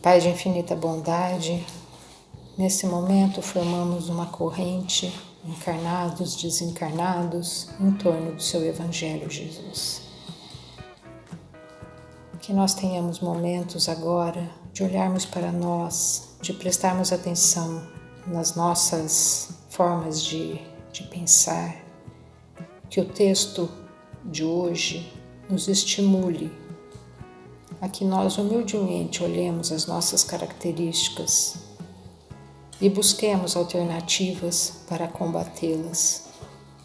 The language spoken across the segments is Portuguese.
Pai de infinita bondade, nesse momento formamos uma corrente, encarnados, desencarnados, em torno do seu Evangelho, Jesus. Que nós tenhamos momentos agora de olharmos para nós, de prestarmos atenção nas nossas formas de pensar, que o texto de hoje nos estimule a que nós humildemente olhemos as nossas características e busquemos alternativas para combatê-las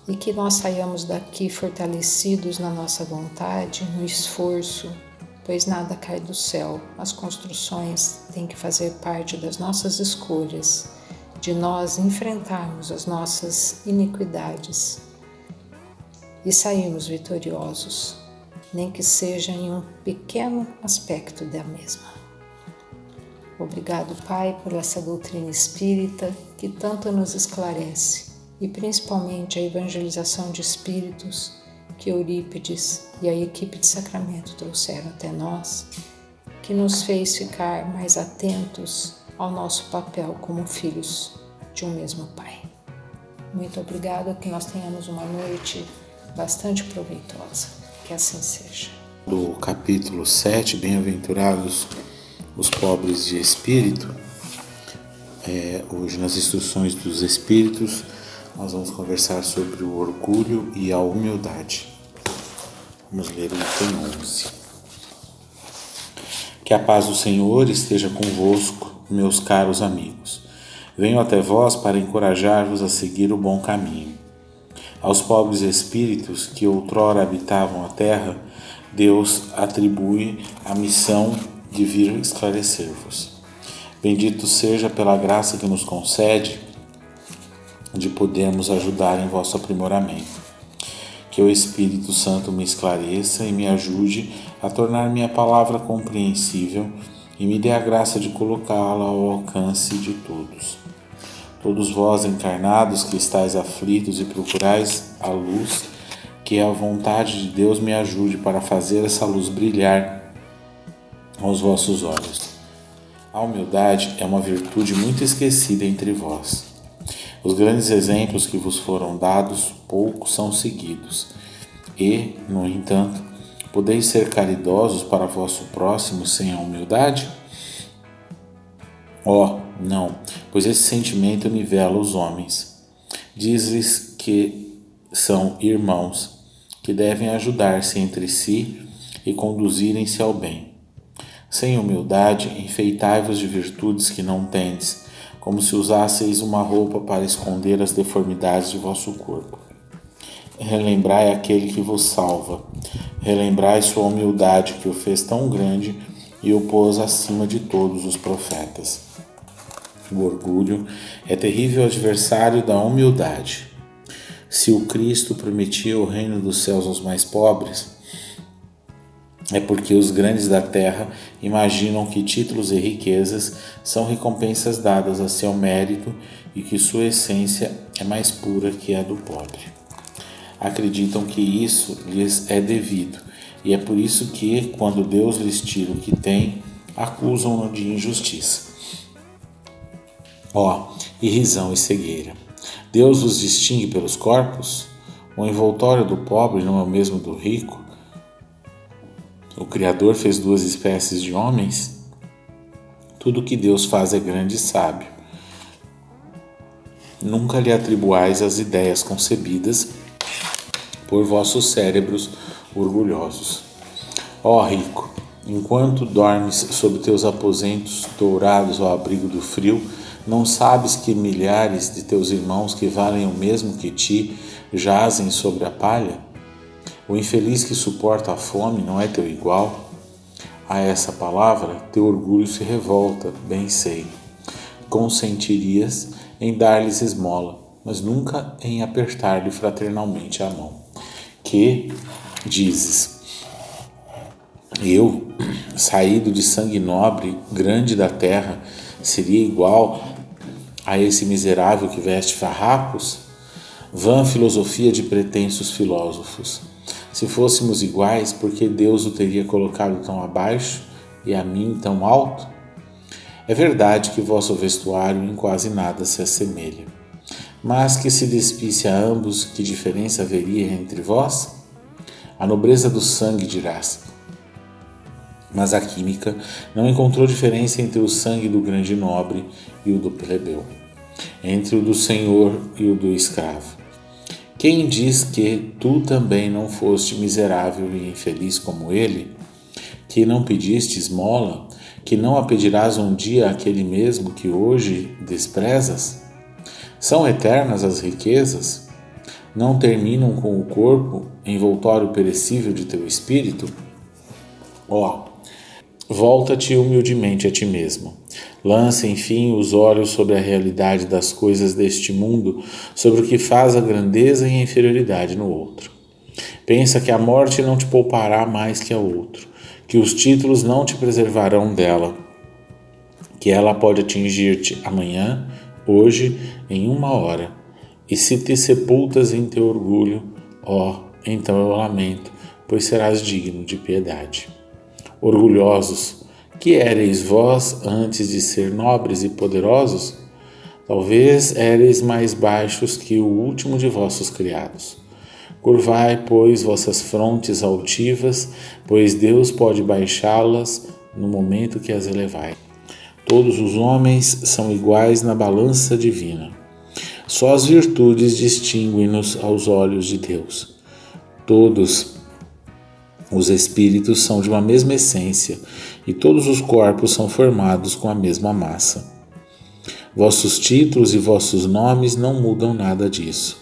e que nós saiamos daqui fortalecidos na nossa vontade, no esforço, pois nada cai do céu. As construções têm que fazer parte das nossas escolhas, de nós enfrentarmos as nossas iniquidades e sairmos vitoriosos, nem que seja em um pequeno aspecto da mesma. Obrigado, Pai, por essa doutrina espírita que tanto nos esclarece e principalmente a evangelização de espíritos que Eurípides e a equipe de Sacramento trouxeram até nós, que nos fez ficar mais atentos ao nosso papel como filhos de um mesmo Pai. Muito obrigada, que nós tenhamos uma noite bastante proveitosa. Que assim seja. Do capítulo 7, Bem-aventurados os pobres de espírito, hoje nas instruções dos espíritos, nós vamos conversar sobre o orgulho e a humildade. Vamos ler o item 11. Que a paz do Senhor esteja convosco, meus caros amigos. Venho até vós para encorajar-vos a seguir o bom caminho. Aos pobres espíritos que outrora habitavam a terra, Deus atribui a missão de vir esclarecer-vos. Bendito seja pela graça que nos concede de podermos ajudar em vosso aprimoramento. Que o Espírito Santo me esclareça e me ajude a tornar minha palavra compreensível e me dê a graça de colocá-la ao alcance de todos. Todos vós encarnados que estáis aflitos e procurais a luz, que a vontade de Deus me ajude para fazer essa luz brilhar aos vossos olhos. A humildade é uma virtude muito esquecida entre vós. Os grandes exemplos que vos foram dados poucos são seguidos, e, no entanto, podeis ser caridosos para vosso próximo sem a humildade? Não, pois esse sentimento nivela os homens. Diz-lhes que são irmãos, que devem ajudar-se entre si e conduzirem-se ao bem. Sem humildade, enfeitai-vos de virtudes que não tendes, como se usasseis uma roupa para esconder as deformidades de vosso corpo. Relembrai aquele que vos salva. Relembrai sua humildade, que o fez tão grande e o pôs acima de todos os profetas. O orgulho é terrível adversário da humildade. Se o Cristo prometia o reino dos céus aos mais pobres, é porque os grandes da terra imaginam que títulos e riquezas são recompensas dadas a seu mérito e que sua essência é mais pura que a do pobre. Acreditam que isso lhes é devido, e é por isso que, quando Deus lhes tira o que tem, acusam-no de injustiça. Irrisão e cegueira! Deus os distingue pelos corpos? O envoltório do pobre não é o mesmo do rico? O Criador fez duas espécies de homens? Tudo que Deus faz é grande e sábio. Nunca lhe atribuais as ideias concebidas por vossos cérebros orgulhosos. Rico, enquanto dormes sob teus aposentos dourados ao abrigo do frio, não sabes que milhares de teus irmãos que valem o mesmo que ti jazem sobre a palha? O infeliz que suporta a fome não é teu igual? A essa palavra, teu orgulho se revolta, bem sei. Consentirias em dar-lhes esmola, mas nunca em apertar-lhe fraternalmente a mão. Que, dizes, eu, saído de sangue nobre, grande da terra, seria igual a esse miserável que veste farrapos? Vã filosofia de pretensos filósofos. Se fôssemos iguais, por que Deus o teria colocado tão abaixo e a mim tão alto? É verdade que vosso vestuário em quase nada se assemelha. Mas que se despisse a ambos, que diferença haveria entre vós? A nobreza do sangue, dirás. Mas a química não encontrou diferença entre o sangue do grande nobre e o do plebeu, entre o do senhor e o do escravo. Quem diz que tu também não foste miserável e infeliz como ele? Que não pediste esmola? Que não a pedirás um dia àquele mesmo que hoje desprezas? São eternas as riquezas? Não terminam com o corpo, envoltório perecível de teu espírito? Volta-te humildemente a ti mesmo. Lança, enfim, os olhos sobre a realidade das coisas deste mundo, sobre o que faz a grandeza e a inferioridade no outro. Pensa que a morte não te poupará mais que a outro, que os títulos não te preservarão dela, que ela pode atingir-te amanhã, hoje, em 1 hora. E se te sepultas em teu orgulho, então eu lamento, pois serás digno de piedade. Orgulhosos, que éreis vós antes de ser nobres e poderosos? Talvez éreis mais baixos que o último de vossos criados. Curvai, pois, vossas frontes altivas, pois Deus pode baixá-las no momento que as elevai. Todos os homens são iguais na balança divina. Só as virtudes distinguem-nos aos olhos de Deus. Todos os espíritos são de uma mesma essência e todos os corpos são formados com a mesma massa. Vossos títulos e vossos nomes não mudam nada disso.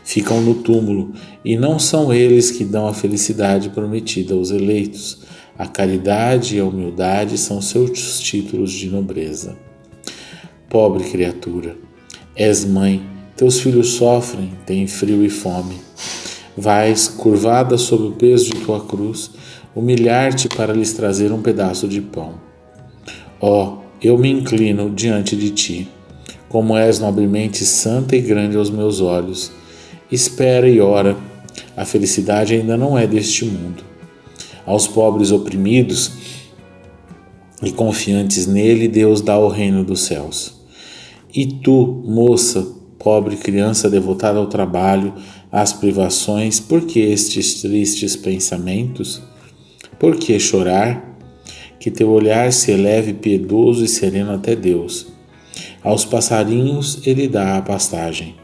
Ficam no túmulo e não são eles que dão a felicidade prometida aos eleitos. A caridade e a humildade são seus títulos de nobreza. Pobre criatura, és mãe, teus filhos sofrem, têm frio e fome. Vais, curvada sob o peso de tua cruz, humilhar-te para lhes trazer um pedaço de pão. Eu me inclino diante de ti, como és nobremente santa e grande aos meus olhos. Espera e ora, a felicidade ainda não é deste mundo. Aos pobres oprimidos e confiantes nele, Deus dá o reino dos céus. E tu, moça, pobre criança devotada ao trabalho, às privações, por que estes tristes pensamentos? Por que chorar? Que teu olhar se eleve piedoso e sereno até Deus. Aos passarinhos ele dá a pastagem.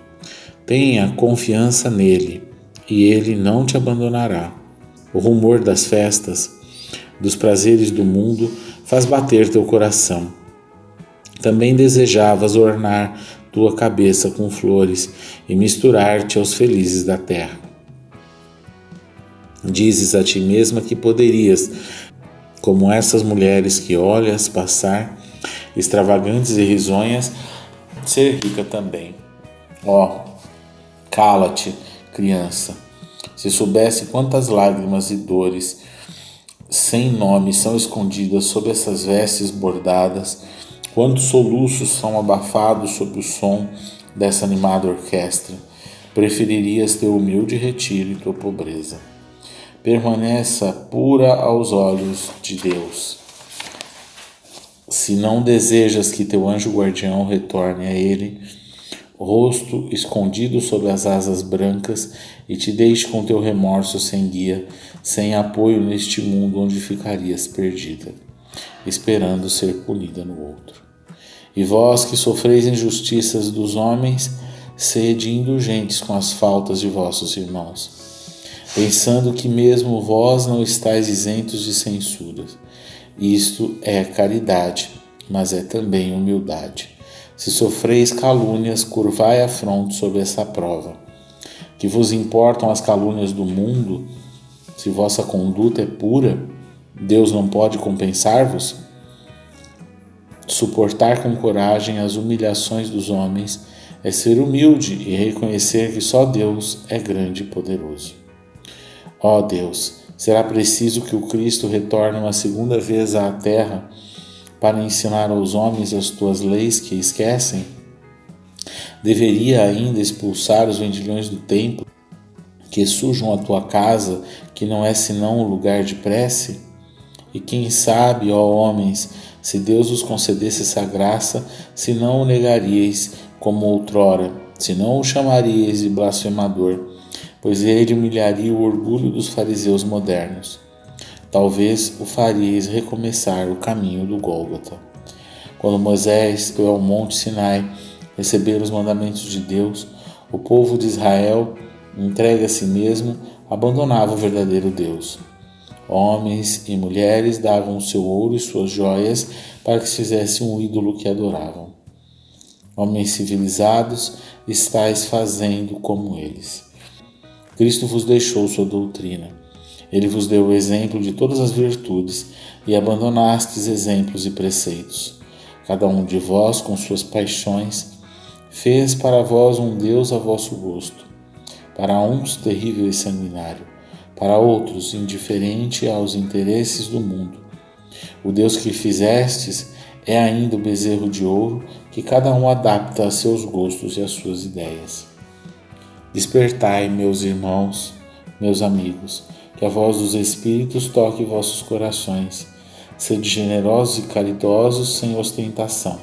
Tenha confiança nele, e ele não te abandonará. O rumor das festas, dos prazeres do mundo, faz bater teu coração. Também desejavas ornar tua cabeça com flores e misturar-te aos felizes da terra. Dizes a ti mesma que poderias, como essas mulheres que olhas passar, extravagantes e risonhas, ser rica também. Cala-te, criança. Se soubesse quantas lágrimas e dores sem nome são escondidas sob essas vestes bordadas, quantos soluços são abafados sob o som dessa animada orquestra, preferirias teu humilde retiro e tua pobreza. Permaneça pura aos olhos de Deus. Se não desejas que teu anjo guardião retorne a ele, rosto escondido sob as asas brancas, e te deixe com teu remorso sem guia, sem apoio neste mundo onde ficarias perdida, esperando ser punida no outro. E vós que sofreis injustiças dos homens, sede indulgentes com as faltas de vossos irmãos, pensando que mesmo vós não estáis isentos de censuras. Isto é caridade, mas é também humildade. Se sofreis calúnias, curvai a fronte sob essa prova. Que vos importam as calúnias do mundo? Se vossa conduta é pura, Deus não pode compensar-vos? Suportar com coragem as humilhações dos homens é ser humilde e reconhecer que só Deus é grande e poderoso. Deus, será preciso que o Cristo retorne uma segunda vez à terra para ensinar aos homens as tuas leis que esquecem? Deveria ainda expulsar os vendilhões do templo que sujam a tua casa, que não é senão um lugar de prece? E quem sabe, ó homens, se Deus vos concedesse essa graça, se não o negaríeis como outrora, se não o chamaríeis de blasfemador, pois ele humilharia o orgulho dos fariseus modernos. Talvez o faríeis recomeçar o caminho do Gólgota. Quando Moisés foi ao monte Sinai receber os mandamentos de Deus, o povo de Israel, entregue a si mesmo, abandonava o verdadeiro Deus. Homens e mulheres davam o seu ouro e suas joias para que se fizesse um ídolo que adoravam. Homens civilizados, estáis fazendo como eles. Cristo vos deixou sua doutrina. Ele vos deu o exemplo de todas as virtudes e abandonastes exemplos e preceitos. Cada um de vós, com suas paixões, fez para vós um Deus a vosso gosto. Para uns, terrível e sanguinário. Para outros, indiferente aos interesses do mundo. O Deus que fizestes é ainda o bezerro de ouro que cada um adapta a seus gostos e às suas ideias. Despertai, meus irmãos, meus amigos, que a voz dos Espíritos toque vossos corações. Sede generosos e caridosos sem ostentação,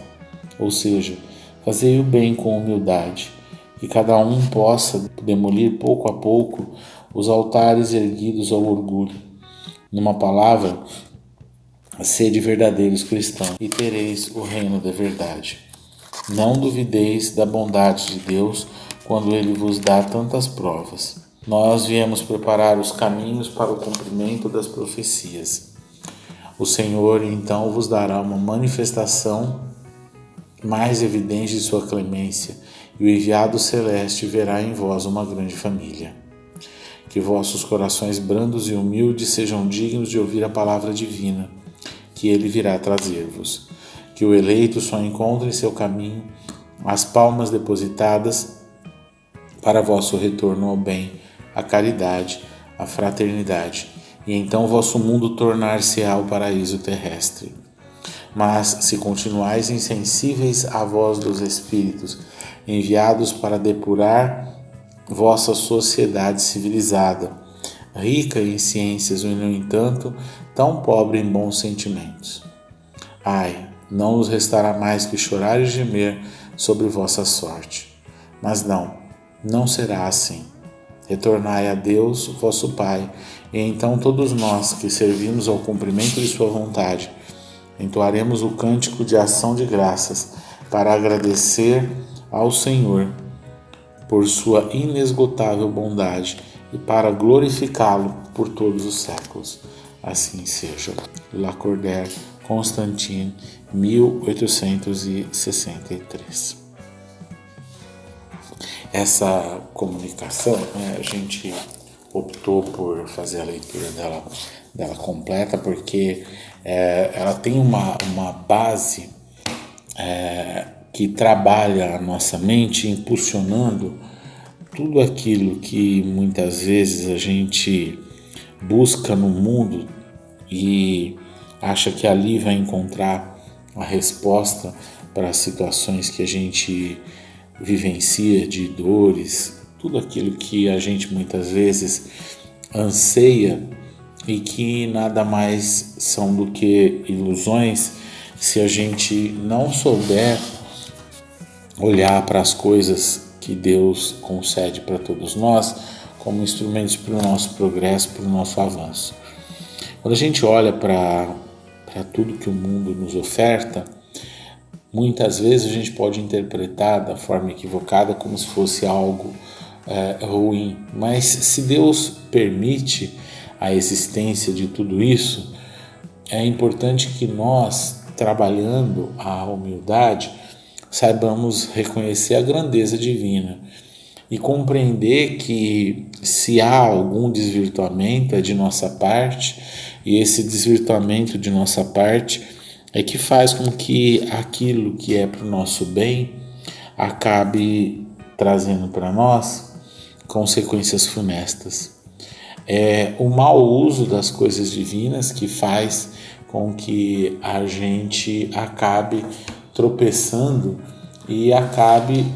ou seja, fazei o bem com humildade, que cada um possa demolir pouco a pouco os altares erguidos ao orgulho. Numa palavra, sede verdadeiros cristãos e tereis o reino da verdade. Não duvideis da bondade de Deus quando Ele vos dá tantas provas. Nós viemos preparar os caminhos para o cumprimento das profecias. O Senhor então vos dará uma manifestação mais evidente de sua clemência, e o enviado celeste verá em vós uma grande família. Que vossos corações brandos e humildes sejam dignos de ouvir a palavra divina, que ele virá trazer-vos. Que o eleito só encontre em seu caminho as palmas depositadas para vosso retorno ao bem, à caridade, à fraternidade, e então vosso mundo tornar-se-á o paraíso terrestre. Mas, se continuais insensíveis à voz dos Espíritos, enviados para depurar vossa sociedade civilizada, rica em ciências e, no entanto, tão pobre em bons sentimentos. Ai, não nos restará mais que chorar e gemer sobre vossa sorte. Mas não será assim. Retornai a Deus, vosso Pai, e então todos nós que servimos ao cumprimento de sua vontade, entoaremos o cântico de ação de graças para agradecer ao Senhor por sua inesgotável bondade e para glorificá-lo por todos os séculos. Assim seja. Lacordaire, Constantine, 1863. Essa comunicação, a gente optou por fazer a leitura dela completa porque ela tem uma base que trabalha a nossa mente, impulsionando tudo aquilo que muitas vezes a gente busca no mundo e acha que ali vai encontrar a resposta para as situações que a gente vivencia, de dores, tudo aquilo que a gente muitas vezes anseia e que nada mais são do que ilusões se a gente não souber olhar para as coisas que Deus concede para todos nós como instrumentos para o nosso progresso, para o nosso avanço. Quando a gente olha para tudo que o mundo nos oferta, muitas vezes a gente pode interpretar da forma equivocada como se fosse algo ruim, mas se Deus permite a existência de tudo isso, é importante que nós, trabalhando a humildade, saibamos reconhecer a grandeza divina e compreender que se há algum desvirtuamento é de nossa parte, e esse desvirtuamento de nossa parte é que faz com que aquilo que é para o nosso bem acabe trazendo para nós consequências funestas. É o mau uso das coisas divinas que faz com que a gente acabe tropeçando e acabe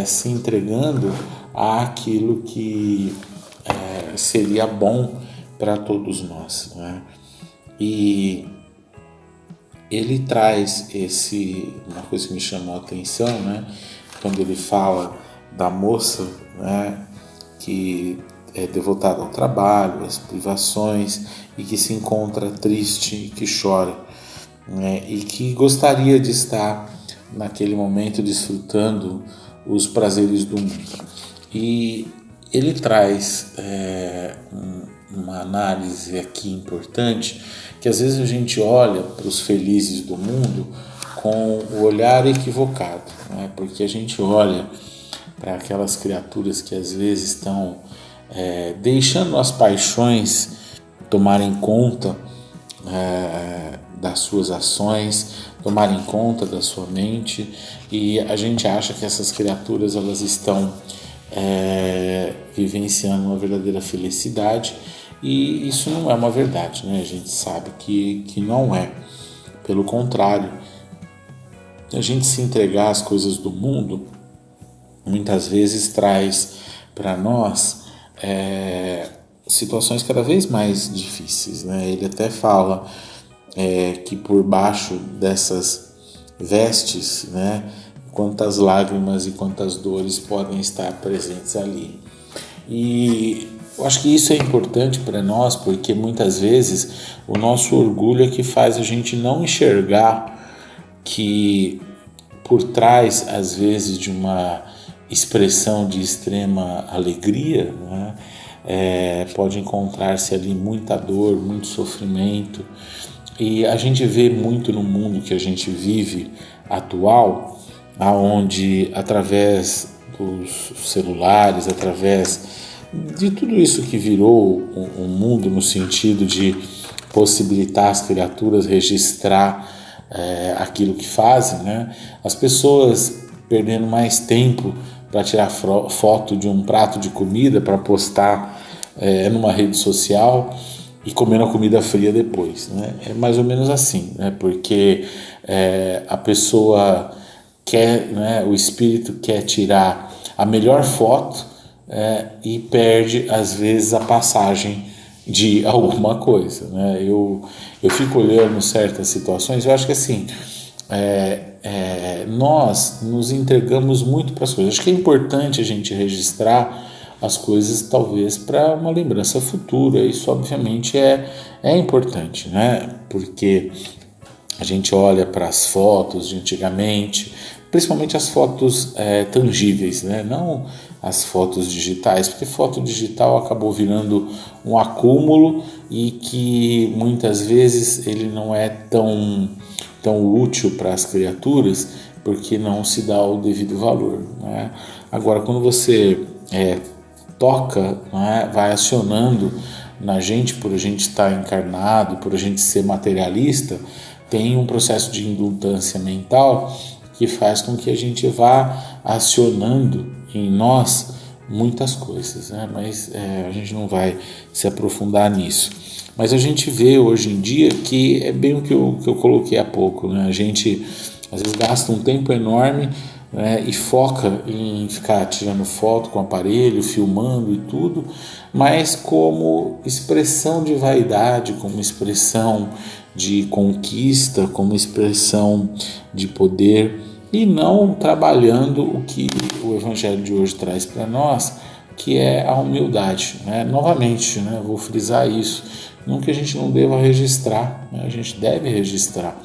se entregando àquilo que seria bom para todos nós, né? E ele traz uma coisa que me chamou a atenção, né? Quando ele fala da moça, né, que é devotada ao trabalho, às privações, e que se encontra triste, que chora, né, e que gostaria de estar naquele momento desfrutando os prazeres do mundo. E ele traz uma análise aqui importante, que às vezes a gente olha para os felizes do mundo com o olhar equivocado, né? Porque a gente olha para aquelas criaturas que às vezes estão deixando as paixões tomarem conta das suas ações, tomarem conta da sua mente, e a gente acha que essas criaturas elas estão vivenciando uma verdadeira felicidade, e isso não é uma verdade, né? A gente sabe que não é. Pelo contrário, a gente se entregar às coisas do mundo muitas vezes traz para nós situações cada vez mais difíceis, né? Ele até fala que por baixo dessas vestes, né, quantas lágrimas e quantas dores podem estar presentes ali. E eu acho que isso é importante para nós, porque muitas vezes o nosso orgulho é que faz a gente não enxergar que por trás, às vezes, de uma expressão de extrema alegria, né, pode encontrar-se ali muita dor, muito sofrimento. E a gente vê muito no mundo que a gente vive atual, aonde através dos celulares, através de tudo isso que virou um mundo no sentido de possibilitar as criaturas registrar aquilo que fazem, né? As pessoas perdendo mais tempo para tirar foto de um prato de comida para postar numa rede social e comendo a comida fria depois, né? É mais ou menos assim, né? Porque a pessoa quer, né, o espírito quer tirar a melhor foto e perde às vezes a passagem de alguma coisa, né? Eu fico olhando certas situações, eu acho que assim, nós nos entregamos muito para as coisas. Acho que é importante a gente registrar as coisas talvez para uma lembrança futura. Isso obviamente é importante, né? Porque a gente olha para as fotos de antigamente, principalmente as fotos tangíveis, né? Não as fotos digitais, porque foto digital acabou virando um acúmulo e que muitas vezes ele não é tão útil para as criaturas, porque não se dá o devido valor, né? Agora, quando você toca, né, vai acionando na gente, por a gente estar encarnado, por a gente ser materialista, tem um processo de indultância mental que faz com que a gente vá acionando em nós muitas coisas, né? Mas a gente não vai se aprofundar nisso. Mas a gente vê hoje em dia que é bem o que eu coloquei há pouco, né? A gente às vezes gasta um tempo enorme, né, e foca em ficar tirando foto com o aparelho, filmando e tudo, mas como expressão de vaidade, como expressão de conquista, como expressão de poder, e não trabalhando o que o Evangelho de hoje traz para nós, que é a humildade, né? Novamente, né, vou frisar isso, não que a gente não deva registrar, né? A gente deve registrar,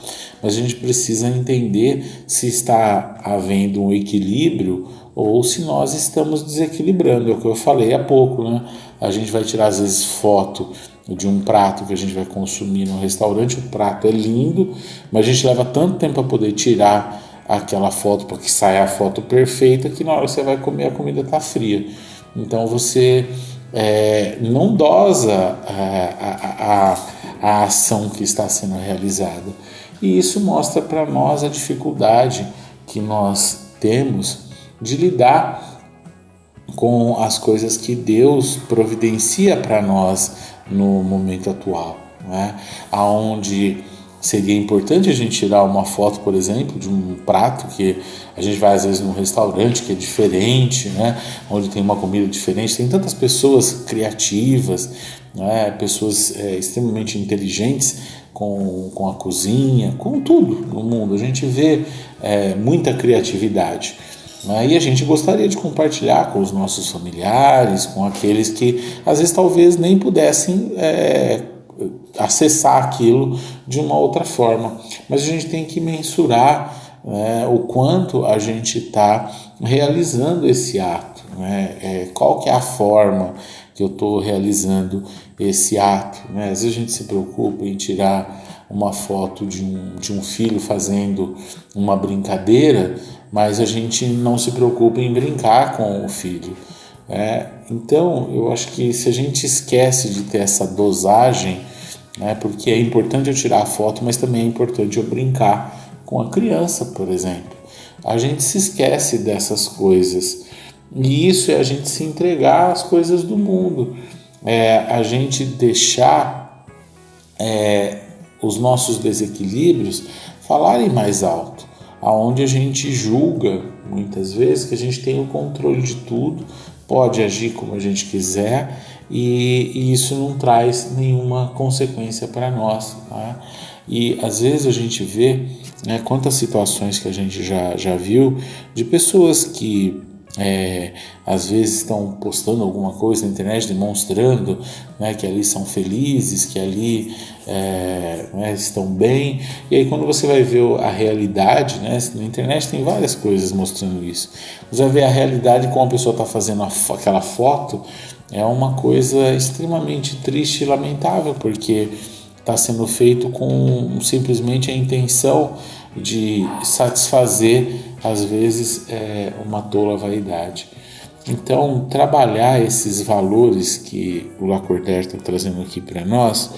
mas a gente precisa entender se está havendo um equilíbrio ou se nós estamos desequilibrando. É o que eu falei há pouco, né? A gente vai tirar às vezes foto de um prato que a gente vai consumir no restaurante, o prato é lindo, mas a gente leva tanto tempo para poder tirar aquela foto para que saia a foto perfeita, que na hora que você vai comer a comida está fria. Então você não dosa a ação que está sendo realizada. E isso mostra para nós a dificuldade que nós temos de lidar com as coisas que Deus providencia para nós no momento atual, né? Onde seria importante a gente tirar uma foto, por exemplo, de um prato que a gente vai às vezes num restaurante que é diferente, né? Onde tem uma comida diferente, tem tantas pessoas criativas, né? Pessoas extremamente inteligentes com a cozinha, com tudo no mundo. A gente vê muita criatividade. E a gente gostaria de compartilhar com os nossos familiares, com aqueles que às vezes talvez nem pudessem acessar aquilo de uma outra forma. Mas a gente tem que mensurar o quanto a gente está realizando esse ato, qual que é a forma que eu estou realizando esse ato. Às vezes a gente se preocupa em tirar uma foto de um filho fazendo uma brincadeira, mas a gente não se preocupa em brincar com o filho. Então eu acho que se a gente esquece de ter essa dosagem, porque é importante eu tirar a foto, mas também é importante eu brincar com a criança, por exemplo. A gente se esquece dessas coisas, e isso é a gente se entregar às coisas do mundo, a gente deixar os nossos desequilíbrios falarem mais alto, aonde a gente julga muitas vezes que a gente tem o controle de tudo, pode agir como a gente quiser, e isso não traz nenhuma consequência para nós, E às vezes a gente vê quantas situações que a gente já viu de pessoas que às vezes estão postando alguma coisa na internet demonstrando que ali são felizes, que ali estão bem, e aí quando você vai ver a realidade, na internet tem várias coisas mostrando isso, você vai ver a realidade como a pessoa está fazendo aquela foto, é uma coisa extremamente triste e lamentável, porque está sendo feito com simplesmente a intenção de satisfazer, às vezes, uma tola vaidade. Então, trabalhar esses valores que o Lacordaire está trazendo aqui para nós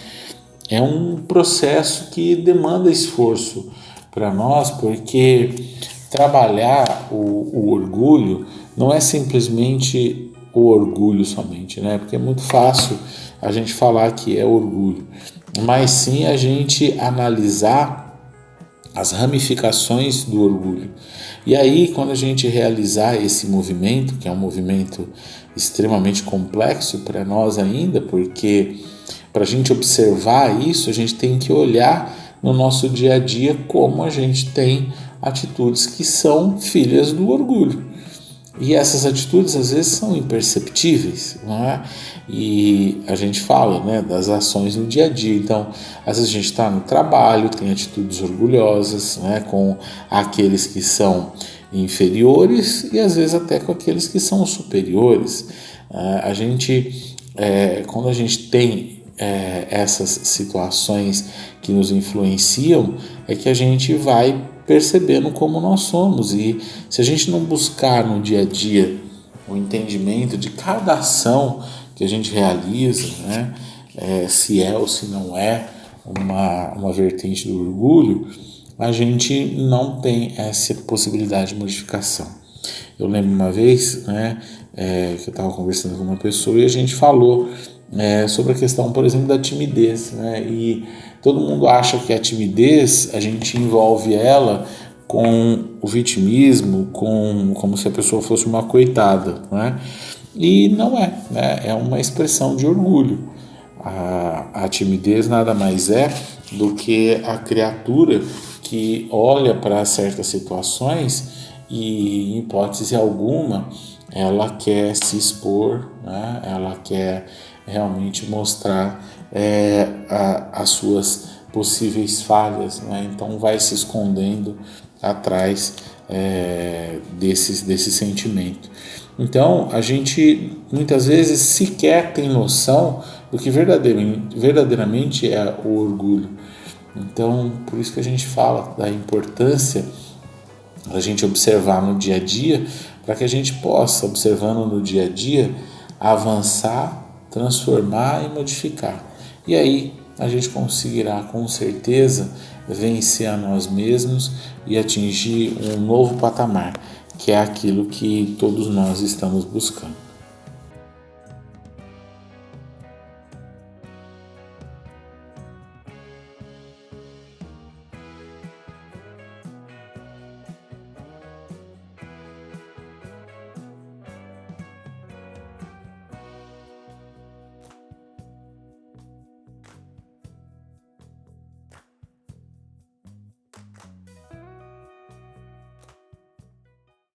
é um processo que demanda esforço para nós, porque trabalhar o orgulho não é simplesmente o orgulho somente, porque é muito fácil a gente falar que é orgulho, mas sim a gente analisar as ramificações do orgulho. E aí, quando a gente realizar esse movimento, que é um movimento extremamente complexo para nós ainda, porque para a gente observar isso, a gente tem que olhar no nosso dia a dia como a gente tem atitudes que são filhas do orgulho. E essas atitudes às vezes são imperceptíveis, E a gente fala das ações no dia a dia. Então, às vezes a gente está no trabalho, tem atitudes orgulhosas com aqueles que são inferiores e às vezes até com aqueles que são superiores. Quando a gente tem essas situações que nos influenciam, é que a gente vai percebendo como nós somos, e se a gente não buscar no dia a dia o entendimento de cada ação que a gente realiza, se é ou se não é uma vertente do orgulho, a gente não tem essa possibilidade de modificação. Eu lembro uma vez que eu estava conversando com uma pessoa e a gente falou sobre a questão, por exemplo, da timidez, e todo mundo acha que a timidez, a gente envolve ela com o vitimismo, como se a pessoa fosse uma coitada, E não é, é uma expressão de orgulho. A timidez nada mais é do que a criatura que olha para certas situações e, em hipótese alguma, ela quer se expor, ela quer realmente mostrar as suas possíveis falhas, Então vai se escondendo atrás desse sentimento. Então a gente muitas vezes sequer tem noção do que verdadeiramente é o orgulho. Então por isso que a gente fala da importância da gente observar no dia a dia, para que a gente possa, observando no dia a dia, avançar, transformar e modificar. E aí a gente conseguirá com certeza vencer a nós mesmos e atingir um novo patamar, que é aquilo que todos nós estamos buscando.